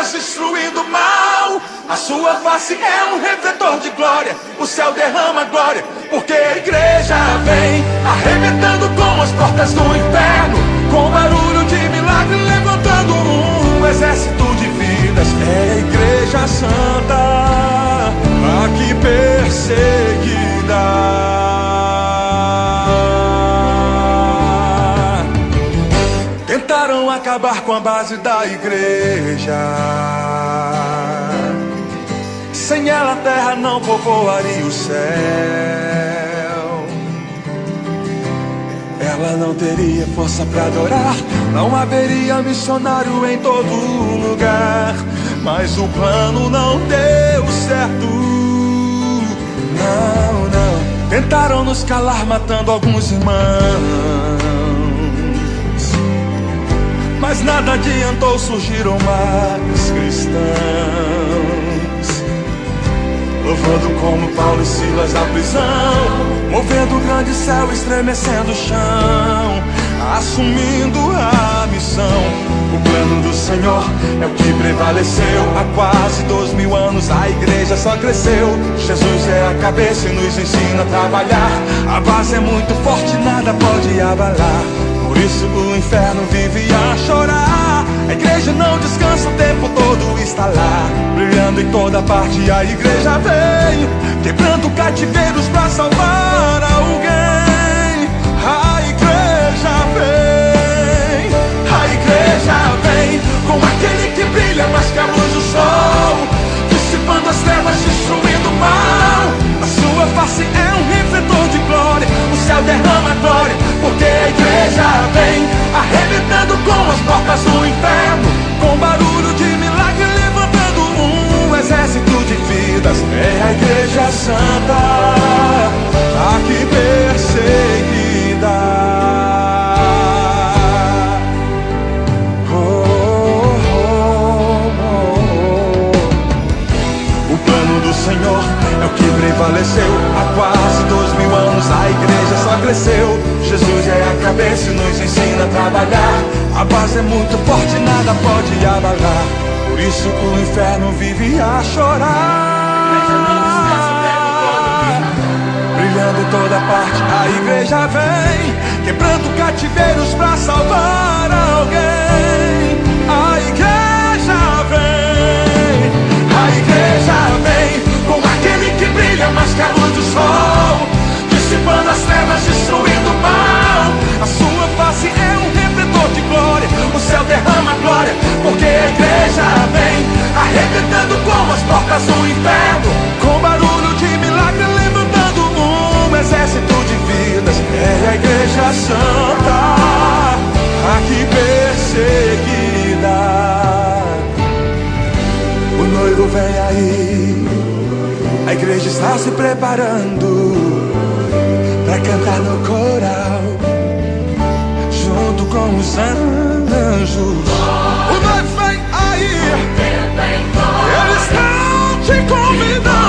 trevas destruindo o mal. A sua face é um refletor de glória, o céu derrama glória, porque a igreja vem arrebentando com as portas do inferno, com barulho de milagre levantando um exército de vidas. É a igreja santa, aqui perseguida. Tentaram acabar com a base da igreja. Sem ela a terra não povoaria o céu. Ela não teria força para adorar, não haveria missionário em todo lugar. Mas o plano não deu certo. Não, não. Tentaram nos calar matando alguns irmãos, mas nada adiantou, surgiram mais cristãos, louvando como Paulo e Silas na prisão, movendo o grande céu, estremecendo o chão, assumindo a missão. O plano do Senhor é o que prevaleceu. Há quase 2000 anos a igreja só cresceu. Jesus é a cabeça e nos ensina a trabalhar. A base é muito forte, nada pode abalar. Por isso o inferno vive a chorar. A igreja não descansa, o tempo todo está lá, brilhando em toda parte. A igreja vem quebrando cativeiros pra salvar alguém. A igreja vem, a igreja vem com aquele que brilha mais que a luz do sol, dissipando as trevas, destruindo o mal. A sua face é um refletor de glória, o céu derrama glória, porque a igreja vem arrebentando com as portas do inferno, com barulho de milagre levantando um exército de vidas. É a igreja santa, aqui perseguida. O plano do Senhor é o que prevaleceu. Há quase 2000 anos a igreja só cresceu. Jesus é a cabeça e nos ensina a trabalhar. A base é muito forte, nada pode abalar. Por isso o inferno vive a chorar. Brilhando em toda parte, a igreja vem quebrando cativeiros pra salvar alguém. A igreja vem, a igreja vem com aquele que brilha mais que a luz do sol, dissipando as trevas, destruindo o mal. A sua face é um refletor de glória, o céu derrama glória, porque a igreja vem arrebentando com as portas do inferno, com barulho de milagre levantando um exército de vidas. É a igreja santa, aqui perseguida. O noivo vem aí, a igreja está se preparando pra cantar no coral, junto com os anjos. O noivo vem aí, eles estão te convidando.